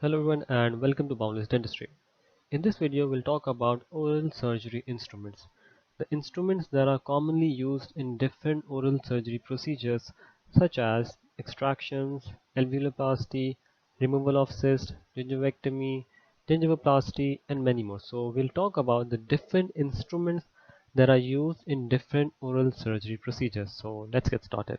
Hello everyone and welcome to Boundless Dentistry. In this video we'll talk about oral surgery instruments. The instruments that are commonly used in different oral surgery procedures such as extractions, alveoloplasty, removal of cyst, gingivectomy, gingivoplasty and many more. So we'll talk about the different instruments that are used in different oral surgery procedures. So let's get started.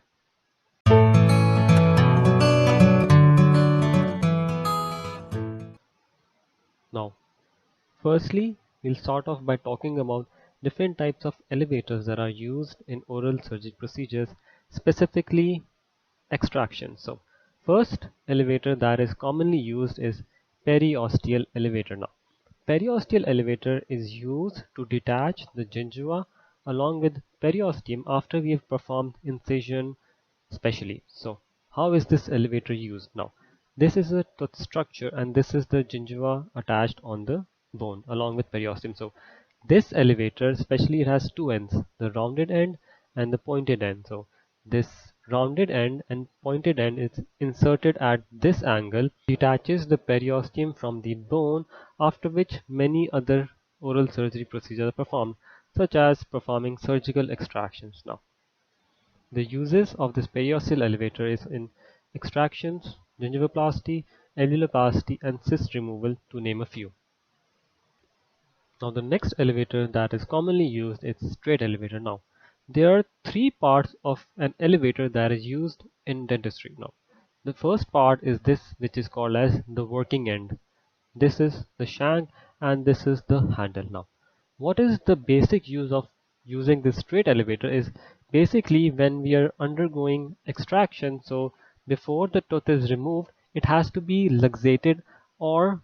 Now, firstly, we'll start off by talking about different types of elevators that are used in oral surgery procedures, specifically extraction. So, first elevator that is commonly used is periosteal elevator. Now, periosteal elevator is used to detach the gingiva along with periosteum after we have performed incision specially. So, how is this elevator used? Now, this is a tooth structure and this is the gingiva attached on the bone along with periosteum. So, this elevator, especially, it has two ends, the rounded end and the pointed end. So, this rounded end and pointed end is inserted at this angle, detaches the periosteum from the bone, after which many other oral surgery procedures are performed, such as performing surgical extractions. Now, the uses of this periosteal elevator is in extractions, gingivoplasty, alveoloplasty, and cyst removal, to name a few. Now, the next elevator that is commonly used is straight elevator. Now, there are three parts of an elevator that is used in dentistry. Now, the first part is this, which is called as the working end. This is the shank and this is the handle. Now, what is the basic use of using this straight elevator is basically when we are undergoing extraction. So before the tooth is removed, it has to be luxated or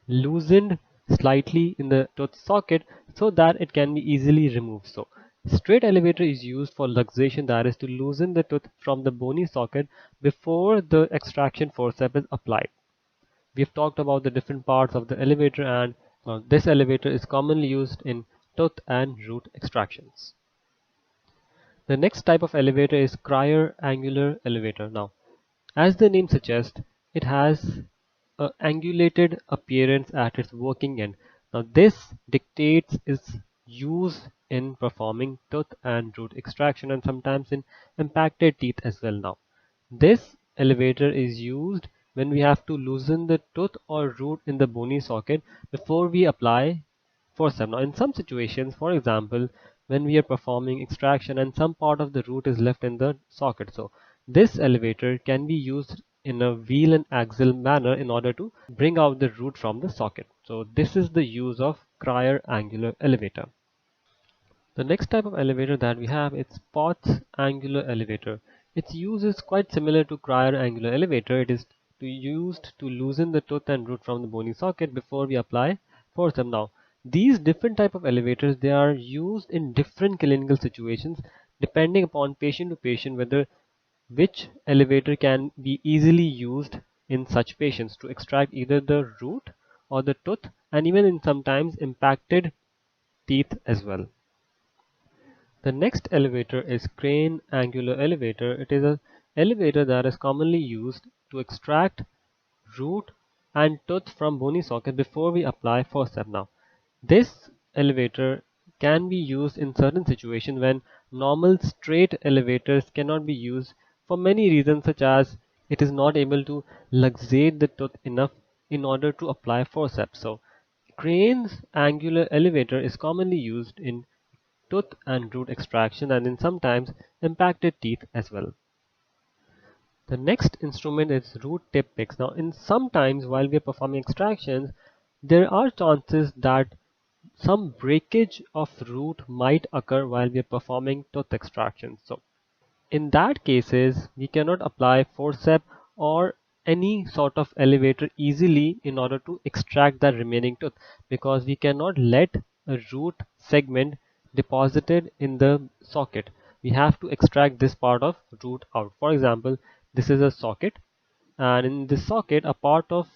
loosened slightly in the tooth socket so that it can be easily removed. So straight elevator is used for luxation, that is to loosen the tooth from the bony socket before the extraction forceps is applied. We've talked about the different parts of the elevator, and this elevator is commonly used in tooth and root extractions. The next type of elevator is cryo angular elevator. Now, as the name suggests, it has an angulated appearance at its working end. Now, this dictates its use in performing tooth and root extraction and sometimes in impacted teeth as well. Now, this elevator is used when we have to loosen the tooth or root in the bony socket before we apply forceps. Now, in some situations, for example, when we are performing extraction and some part of the root is left in the socket, so this elevator can be used in a wheel and axle manner in order to bring out the root from the socket. So this is the use of cryo angular elevator. The next type of elevator that we have is Potts angular elevator. Its use is quite similar to cryo angular elevator. It is used to loosen the tooth and root from the bony socket before we apply forceps. Now, these different type of elevators, they are used in different clinical situations depending upon patient to patient whether which elevator can be easily used in such patients to extract either the root or the tooth and even in sometimes impacted teeth as well. The next elevator is crane angular elevator. It is an elevator that is commonly used to extract root and tooth from bony socket before we apply forceps. Now, this elevator can be used in certain situations when normal straight elevators cannot be used for many reasons, such as it is not able to luxate the tooth enough in order to apply forceps. So, crane's angular elevator is commonly used in tooth and root extraction and in sometimes impacted teeth as well. The next instrument is root tip picks. Now, in sometimes while we are performing extractions, there are chances that some breakage of root might occur while we are performing tooth extraction. So, in that cases, we cannot apply forceps or any sort of elevator easily in order to extract the remaining tooth because we cannot let a root segment deposited in the socket. We have to extract this part of root out. For example, this is a socket and in this socket a part of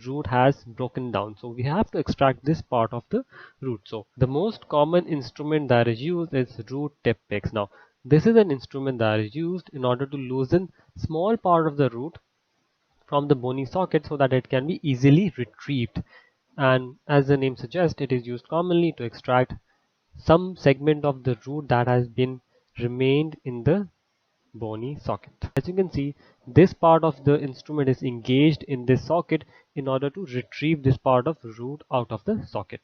root has broken down, so we have to extract this part of the root. So the most common instrument that is used is root tip picks. Now, this is an instrument that is used in order to loosen small part of the root from the bony socket so that it can be easily retrieved. And as the name suggests, it is used commonly to extract some segment of the root that has been remained in the bony socket. As you can see, this part of the instrument is engaged in this socket in order to retrieve this part of root out of the socket.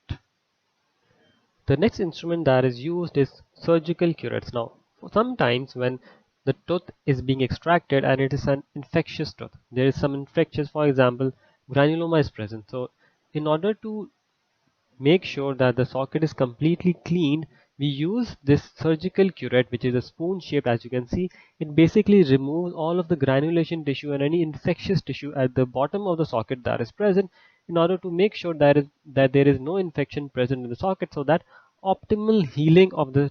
The next instrument that is used is surgical curettes. Now, sometimes when the tooth is being extracted and it is an infectious tooth, there is some infectious, for example, granuloma is present. So, in order to make sure that the socket is completely cleaned, we use this surgical curette, which is a spoon shaped. As you can see, it basically removes all of the granulation tissue and any infectious tissue at the bottom of the socket that is present, in order to make sure that there is no infection present in the socket, so that optimal healing of the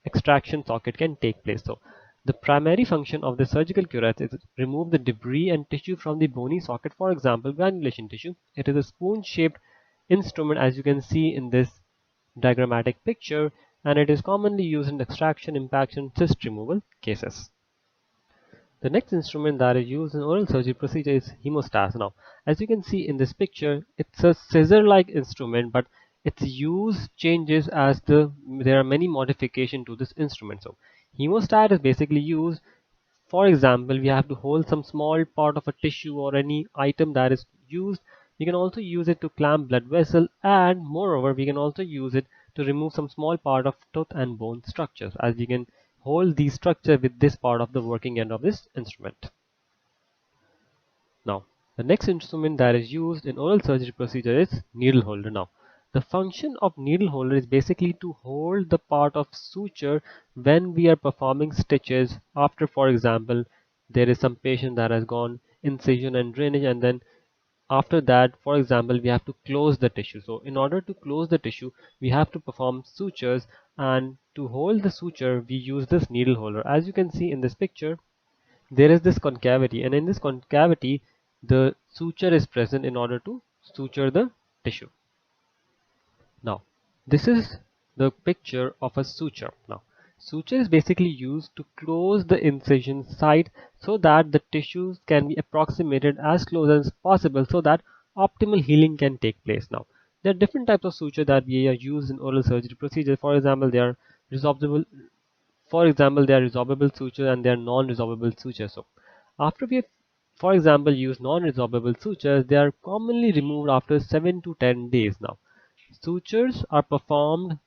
extraction socket can take place. So the primary function of the surgical curette is to remove the debris and tissue from the bony socket, for example granulation tissue. It is a spoon shaped instrument, as you can see in this diagrammatic picture, and it is commonly used in extraction, impaction, cyst removal cases. The next instrument that is used in oral surgery procedure is hemostat. Now, as you can see in this picture, it's a scissor-like instrument, but its use changes as there are many modifications to this instrument. So, hemostat is basically used. For example, we have to hold some small part of a tissue or any item that is used. We can also use it to clamp blood vessel, and moreover, we can also use it to remove some small part of tooth and bone structures, as we can hold these structures with this part of the working end of this instrument. Now, the next instrument that is used in oral surgery procedure is needle holder. Now, the function of needle holder is basically to hold the part of suture when we are performing stitches after, for example, there is some patient that has gone incision and drainage, and then after that, for example, we have to close the tissue. So in order to close the tissue, we have to perform sutures, and to hold the suture we use this needle holder. As you can see in this picture, there is this concavity, and in this concavity the suture is present in order to suture the tissue. Now, this is the picture of a suture. Now, suture is basically used to close the incision site so that the tissues can be approximated as close as possible so that optimal healing can take place. Now, there are different types of suture that we are used in oral surgery procedure. For example, they are resorbable. Suture and they are non-resorbable sutures. So, after we have, for example, use non-resorbable sutures, they are commonly removed after 7 to 10 days. Now, sutures are performed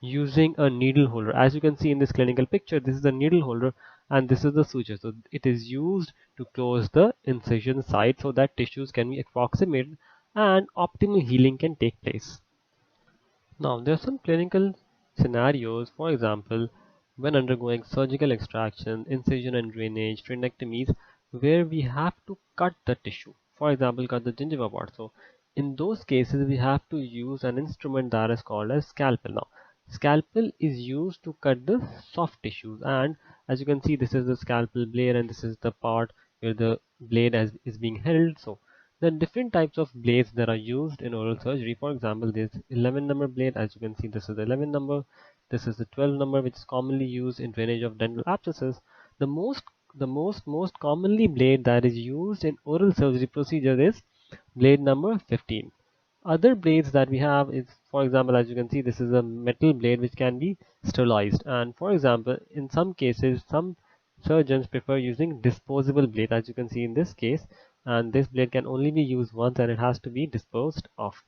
using a needle holder. As you can see in this clinical picture, this is the needle holder and this is the suture. So it is used to close the incision site so that tissues can be approximated and optimal healing can take place. Now, there are some clinical scenarios, for example, when undergoing surgical extraction, incision and drainage, frenectomies, where we have to cut the tissue. For example, cut the gingiva part. So, in those cases, we have to use an instrument that is called as scalpel. Now, scalpel is used to cut the soft tissues, and as you can see, this is the scalpel blade, and this is the part where the blade is being held. So, there are different types of blades that are used in oral surgery. For example, there's 11 number blade. As you can see, this is the 11 number. This is the 12 number, which is commonly used in drainage of dental abscesses. The most commonly blade that is used in oral surgery procedure is blade number 15. Other blades that we have is, for example, as you can see, this is a metal blade which can be sterilized. And for example, in some cases, some surgeons prefer using disposable blade, as you can see in this case, and this blade can only be used once and it has to be disposed of.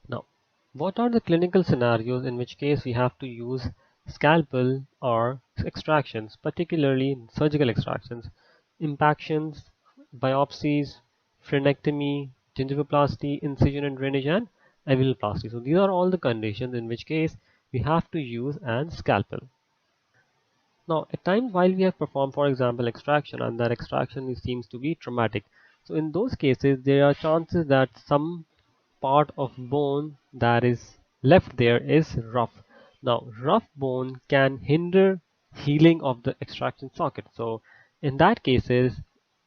Now, what are the clinical scenarios in which case we have to use scalpel or extractions, particularly surgical extractions, impactions, biopsies, frenectomy, gingivoplasty, incision and drainage, and aviloplasty? So these are all the conditions in which case we have to use an scalpel. Now, at times while we have performed, for example, extraction, and that extraction seems to be traumatic, so in those cases there are chances that some part of bone that is left there is rough. Now, rough bone can hinder healing of the extraction socket. So in that cases,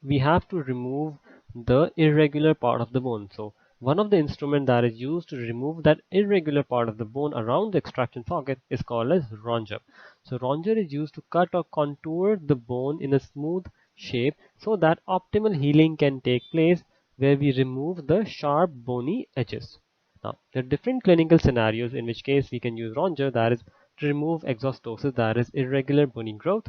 we have to remove the irregular part of the bone. So one of the instruments that is used to remove that irregular part of the bone around the extraction socket is called as Ronja. So Ronja is used to cut or contour the bone in a smooth shape so that optimal healing can take place, where we remove the sharp bony edges. Now, there are different clinical scenarios in which case we can use Ronja, that is to remove exostosis, that is irregular bony growth,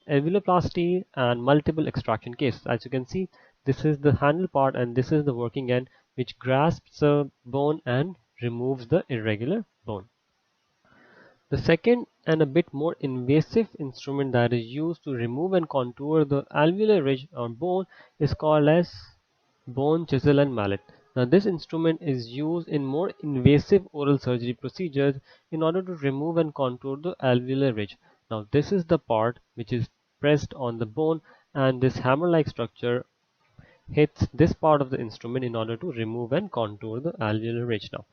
alveoloplasty, and multiple extraction cases. As you can see, this is the handle part and this is the working end which grasps the bone and removes the irregular bone. The second and a bit more invasive instrument that is used to remove and contour the alveolar ridge or bone is called as bone chisel and mallet. Now this instrument is used in more invasive oral surgery procedures in order to remove and contour the alveolar ridge. Now this is the part which is pressed on the bone, and this hammer-like structure hits this part of the instrument in order to remove and contour the alveolar ridge. Now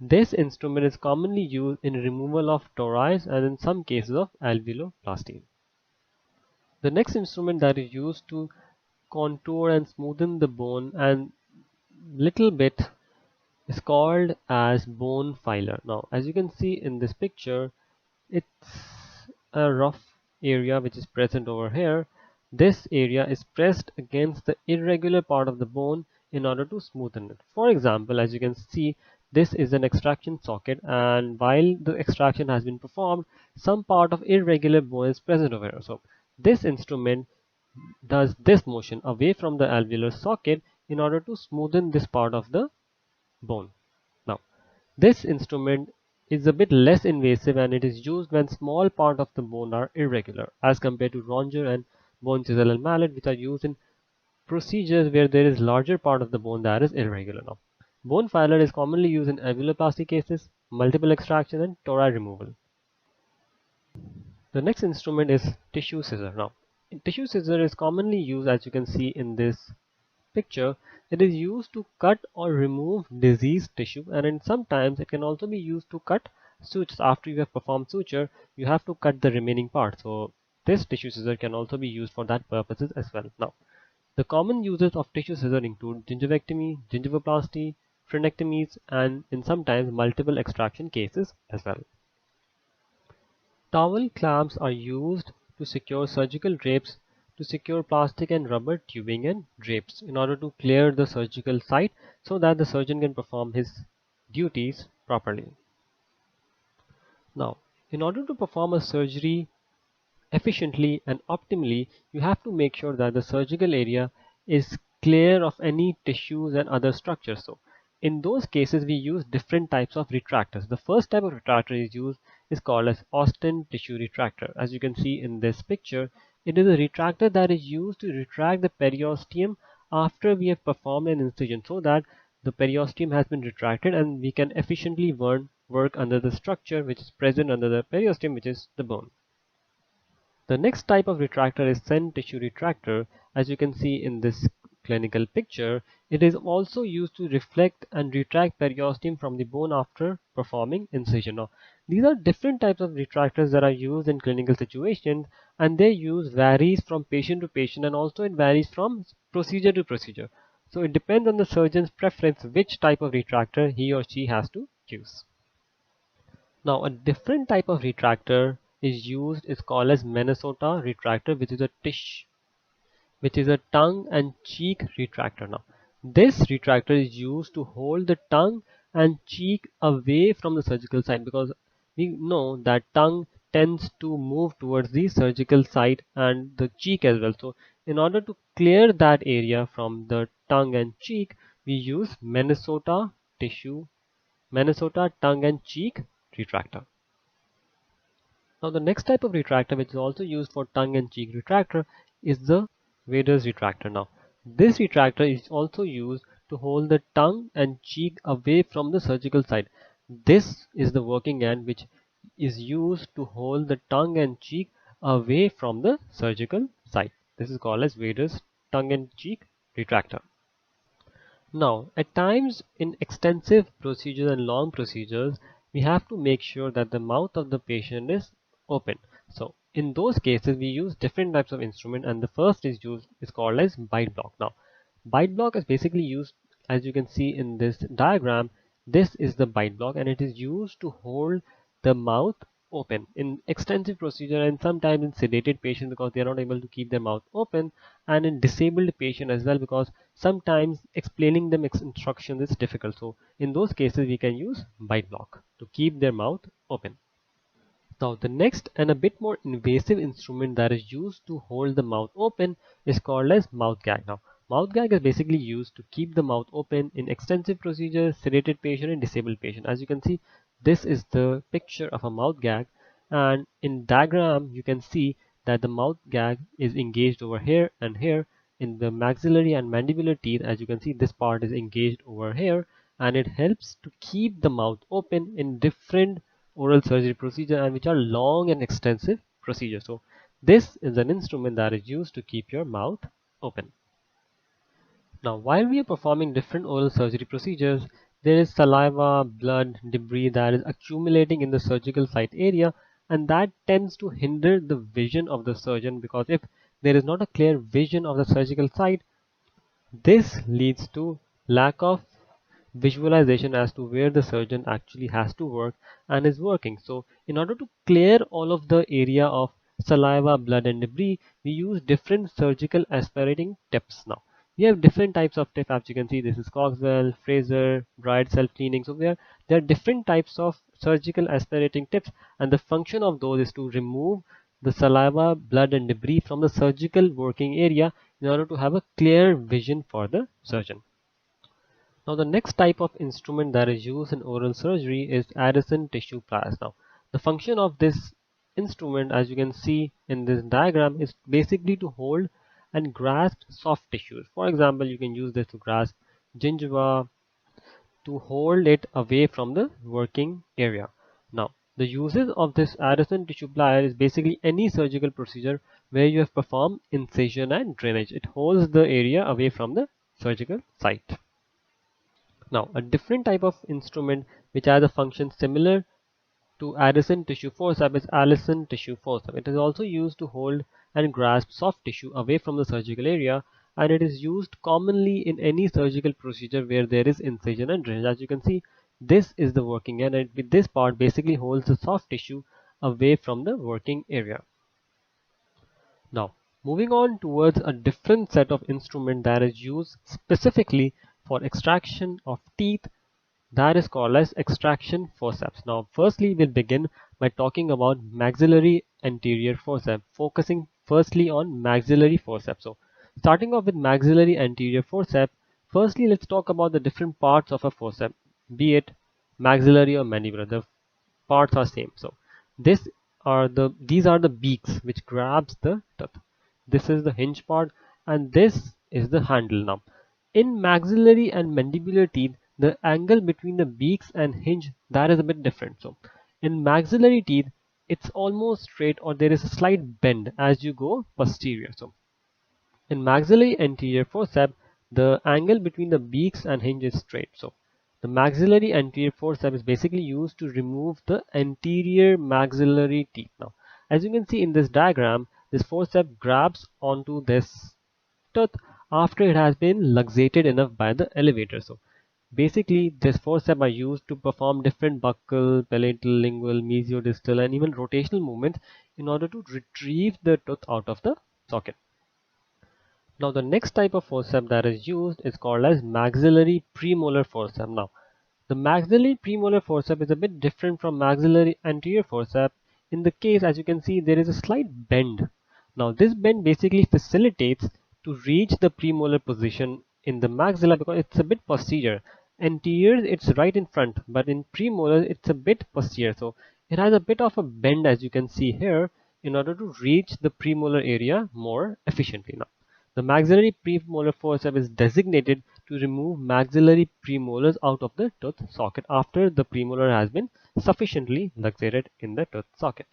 this instrument is commonly used in removal of torices and in some cases of alveoloplasty. The next instrument that is used to contour and smoothen the bone and little bit is called as bone filer. Now, as you can see in this picture, it's a rough area which is present over here. This area is pressed against the irregular part of the bone in order to smoothen it. For example, as you can see, this is an extraction socket, and while the extraction has been performed, some part of irregular bone is present over here. So this instrument does this motion away from the alveolar socket in order to smoothen this part of the bone. Now, this instrument is a bit less invasive and it is used when small part of the bone are irregular as compared to Ronja and bone chisel and mallet, which are used in procedures where there is larger part of the bone that is irregular. Now, bone filer is commonly used in alveoloplasty cases, multiple extraction, and tori removal. The next instrument is tissue scissor. Now, tissue scissor is commonly used, as you can see in this picture. It is used to cut or remove diseased tissue, and sometimes it can also be used to cut sutures. After you have performed suture, you have to cut the remaining part. So this tissue scissor can also be used for that purposes as well. Now, the common uses of tissue scissor include gingivectomy, gingivoplasty, frenectomies, and in sometimes multiple extraction cases as well. Towel clamps are used to secure surgical drapes, to secure plastic and rubber tubing and drapes in order to clear the surgical site so that the surgeon can perform his duties properly. Now, in order to perform a surgery efficiently and optimally, you have to make sure that the surgical area is clear of any tissues and other structures. So in those cases, we use different types of retractors. The first type of retractor is called as Austin tissue retractor. As you can see in this picture, it is a retractor that is used to retract the periosteum after we have performed an incision so that the periosteum has been retracted and we can efficiently work under the structure which is present under the periosteum, which is the bone. The next type of retractor is Sen tissue retractor. As you can see in this clinical picture, it is also used to reflect and retract periosteum from the bone after performing incision. Now, these are different types of retractors that are used in clinical situations, and their use varies from patient to patient, and also it varies from procedure to procedure. So it depends on the surgeon's preference which type of retractor he or she has to use. Now, a different type of retractor is called as Minnesota retractor, which is a tongue and cheek retractor. Now, this retractor is used to hold the tongue and cheek away from the surgical site, because we know that tongue tends to move towards the surgical site and the cheek as well. So in order to clear that area from the tongue and cheek, we use Minnesota tongue and cheek retractor. Now, the next type of retractor which is also used for tongue and cheek retractor is the Vaders Retractor. Now, this retractor is also used to hold the tongue and cheek away from the surgical site. This is the working end which is used to hold the tongue and cheek away from the surgical site. This is called as Vaders tongue and cheek retractor. Now, at times in extensive procedures and long procedures, we have to make sure that the mouth of the patient is open. So in those cases, we use different types of instrument, and the first is called as bite block. Now, bite block is basically used, as you can see in this diagram. This is the bite block, and it is used to hold the mouth open in extensive procedure, and sometimes in sedated patients because they are not able to keep their mouth open, and in disabled patient as well because sometimes explaining them instructions is difficult. So in those cases we can use bite block to keep their mouth open. Now the next and a bit more invasive instrument that is used to hold the mouth open is called as mouth gag. Now mouth gag is basically used to keep the mouth open in extensive procedures, sedated patient and disabled patient. As you can see, this is the picture of a mouth gag, and in diagram you can see that the mouth gag is engaged over here and here in the maxillary and mandibular teeth. As you can see, this part is engaged over here, and it helps to keep the mouth open in different oral surgery procedure and which are long and extensive procedures. So this is an instrument that is used to keep your mouth open. Now while we are performing different oral surgery procedures, there is saliva, blood, debris that is accumulating in the surgical site area, and that tends to hinder the vision of the surgeon, because if there is not a clear vision of the surgical site, this leads to lack of visualization as to where the surgeon actually has to work and is working. So in order to clear all of the area of saliva, blood and debris, we use different surgical aspirating tips. Now we have different types of tips. As you can see, this is Coxwell, Fraser, Bright self cleaning. So there are different types of surgical aspirating tips, and the function of those is to remove the saliva, blood and debris from the surgical working area in order to have a clear vision for the surgeon. Now the next type of instrument that is used in oral surgery is Addison tissue pliers. Now the function of this instrument, as you can see in this diagram, is basically to hold and grasp soft tissues. For example, you can use this to grasp gingiva, to hold it away from the working area. Now the uses of this Addison tissue plier is basically any surgical procedure where you have performed incision and drainage. It holds the area away from the surgical site. Now, a different type of instrument which has a function similar to Addison tissue forceps is Addison tissue forceps. It is also used to hold and grasp soft tissue away from the surgical area, and it is used commonly in any surgical procedure where there is incision and drainage. As you can see, this is the working end, and with this part basically holds the soft tissue away from the working area. Now, moving on towards a different set of instrument that is used specifically for extraction of teeth, that is called as extraction forceps. Now firstly we'll begin by talking about maxillary anterior forceps, focusing firstly on maxillary forceps. So starting off with maxillary anterior forceps, firstly let's talk about the different parts of a forceps, be it maxillary or mandibular. The parts are same. So these are the beaks which grabs the tooth. This is the hinge part and this is the handle. Now in maxillary and mandibular teeth, the angle between the beaks and hinge, that is a bit different. So in maxillary teeth, it's almost straight or there is a slight bend as you go posterior. So in maxillary anterior forceps, the angle between the beaks and hinge is straight. So the maxillary anterior forceps is basically used to remove the anterior maxillary teeth. Now as you can see in this diagram, this forceps grabs onto this tooth after it has been luxated enough by the elevator. So basically these forceps are used to perform different buccal, palatal, lingual, mesiodistal and even rotational movements in order to retrieve the tooth out of the socket. Now the next type of forceps that is used is called as maxillary premolar forceps. Now the maxillary premolar forceps is a bit different from maxillary anterior forceps. In the case, as you can see, there is a slight bend. Now this bend basically facilitates to reach the premolar position in the maxilla because it's a bit posterior. Anterior it's right in front, but in premolar it's a bit posterior. So it has a bit of a bend, as you can see here, in order to reach the premolar area more efficiently. Now the maxillary premolar forceps is designated to remove maxillary premolars out of the tooth socket after the premolar has been sufficiently luxated in the tooth socket.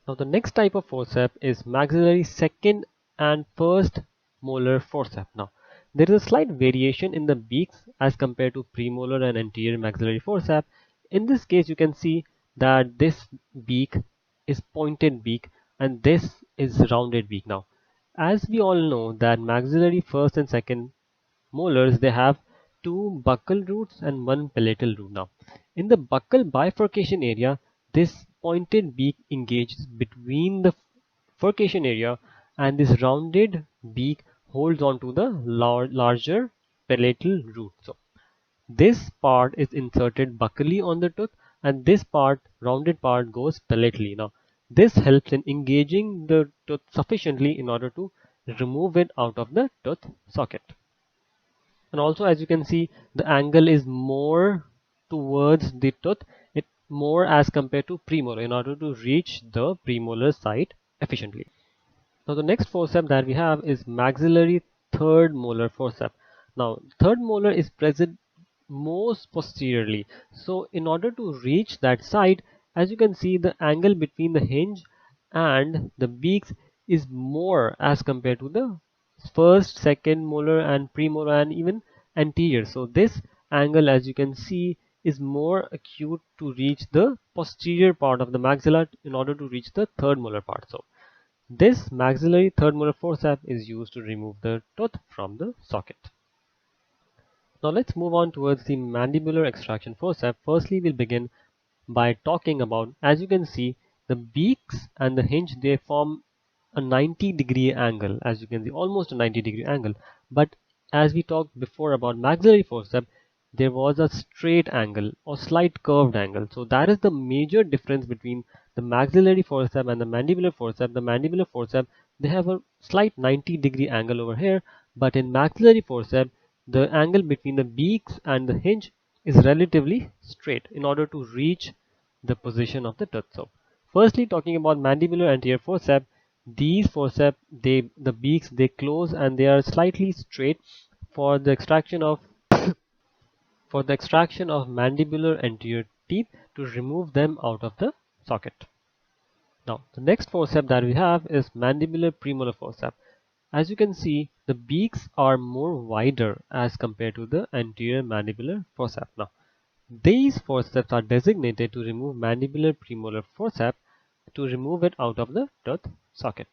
Now the next type of forceps is maxillary second and first molar forceps. Now there is a slight variation in the beaks as compared to premolar and anterior maxillary forceps. In this case you can see that this beak is pointed beak and this is rounded beak. Now as we all know that maxillary first and second molars, they have two buccal roots and one palatal root. Now in the buccal bifurcation area, this pointed beak engages between the furcation area, and this rounded beak holds on to the larger palatal root. So this part is inserted buccally on the tooth, and this part, rounded part, goes palatally. Now, this helps in engaging the tooth sufficiently in order to remove it out of the tooth socket. And also, as you can see, the angle is more towards the tooth, it more as compared to premolar, in order to reach the premolar site efficiently. Now the next forceps that we have is maxillary third molar forceps. Now third molar is present most posteriorly. So in order to reach that site, as you can see, the angle between the hinge and the beaks is more as compared to the first, second molar and premolar and even anterior. So this angle, as you can see, is more acute to reach the posterior part of the maxilla in order to reach the third molar part. So this maxillary third molar forceps is used to remove the tooth from the socket. Now let's move on towards the mandibular extraction forceps. Firstly, we'll begin by talking about, as you can see, the beaks and the hinge, they form a 90-degree angle, as you can see, almost a 90-degree angle. But as we talked before about maxillary forceps, there was a straight angle or slight curved angle. So that is the major difference between the maxillary forceps and the mandibular forceps. The mandibular forceps, they have a slight 90-degree angle over here, but in maxillary forceps, the angle between the beaks and the hinge is relatively straight in order to reach the position of the tooth. So firstly, talking about mandibular anterior forceps, these forceps, the beaks, they close and they are slightly straight for the extraction of mandibular anterior teeth to remove them out of the socket. Now the next forceps that we have is mandibular premolar forceps. As you can see, the beaks are more wider as compared to the anterior mandibular forceps. Now these forceps are designated to remove mandibular premolar forceps to remove it out of the tooth socket.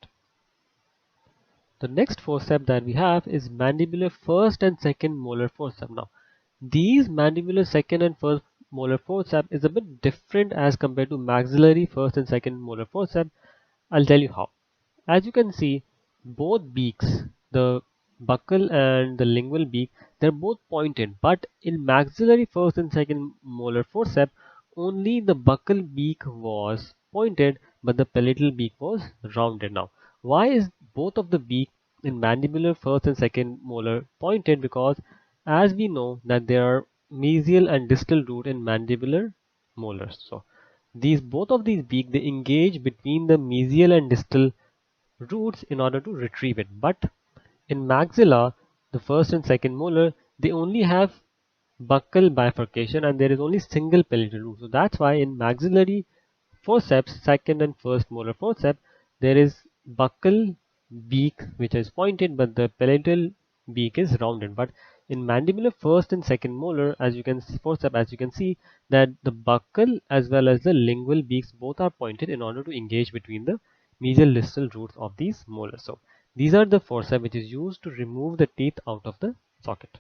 The next forceps that we have is mandibular first and second molar forceps. Now these mandibular second and first molar forceps is a bit different as compared to maxillary first and second molar forceps. I'll tell you how. As you can see, both beaks, the buccal and the lingual beak, they're both pointed, but in maxillary first and second molar forceps, only the buccal beak was pointed, but the palatal beak was rounded. Now, why is both of the beak in mandibular first and second molar pointed? Because as we know that there are mesial and distal root in mandibular molars. So these both of these beak, they engage between the mesial and distal roots in order to retrieve it. But in maxilla, the first and second molar, they only have buccal bifurcation and there is only single palatal root. So that's why in maxillary forceps, second and first molar forceps, there is buccal beak which is pointed, but the palatal beak is rounded. But in mandibular first and second molar, as you can see, forceps, as you can see that the buccal as well as the lingual beaks both are pointed in order to engage between the mesial distal roots of these molars. So these are the forceps which is used to remove the teeth out of the socket.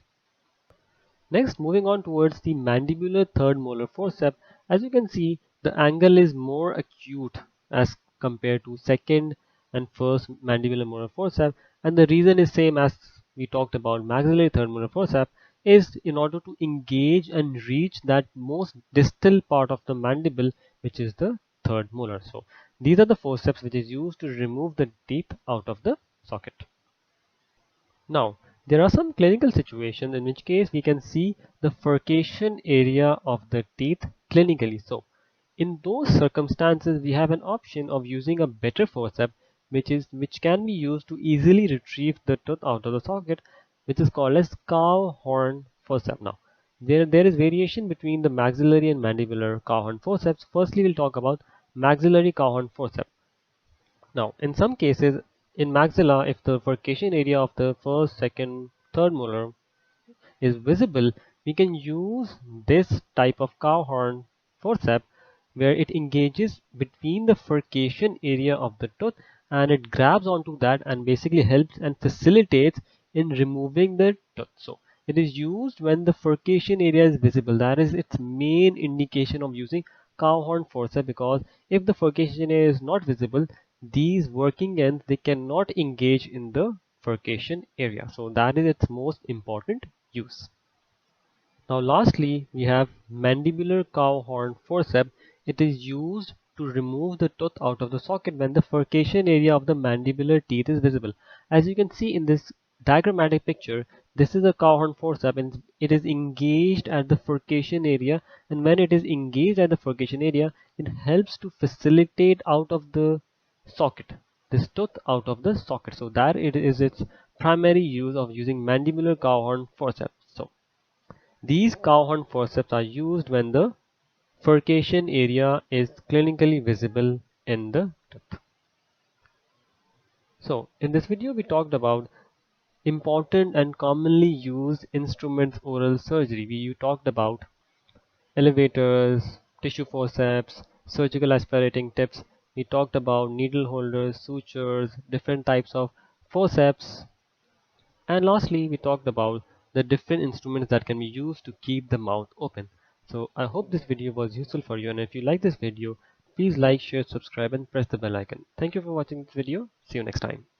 Next, moving on towards the mandibular third molar forceps, as you can see, the angle is more acute as compared to second and first mandibular molar forceps, and the reason is same as we talked about maxillary third molar forceps, is in order to engage and reach that most distal part of the mandible, which is the third molar. So these are the forceps which is used to remove the teeth out of the socket. Now, there are some clinical situations in which case we can see the furcation area of the teeth clinically. So, in those circumstances, we have an option of using a better forceps, which can be used to easily retrieve the tooth out of the socket, which is called as cowhorn forceps. Now, there is variation between the maxillary and mandibular cowhorn forceps. Firstly, we'll talk about maxillary cowhorn forceps. Now, in some cases, in maxilla, if the furcation area of the first, second, third molar is visible, we can use this type of cowhorn forceps where it engages between the furcation area of the tooth and it grabs onto that and basically helps and facilitates in removing the tooth. So it is used when the furcation area is visible. That is its main indication of using cowhorn forceps because if the furcation area is not visible, these working ends they cannot engage in the furcation area. So that is its most important use. Now lastly, we have mandibular cowhorn forceps. It is used to remove the tooth out of the socket when the furcation area of the mandibular teeth is visible. As you can see in this diagrammatic picture, this is a cowhorn forceps and it is engaged at the furcation area, and when it is engaged at the furcation area, it helps to facilitate out of the socket, this tooth out of the socket. So that it is its primary use of using mandibular cowhorn forceps. So these cowhorn forceps are used when the furcation area is clinically visible in the tooth. So in this video we talked about important and commonly used instruments oral surgery. We talked about elevators, tissue forceps, surgical aspirating tips. We talked about needle holders, sutures, different types of forceps, and lastly, we talked about the different instruments that can be used to keep the mouth open. So I hope this video was useful for you, and if you like this video, please like, share, subscribe and press the bell icon. Thank you for watching this video. See you next time.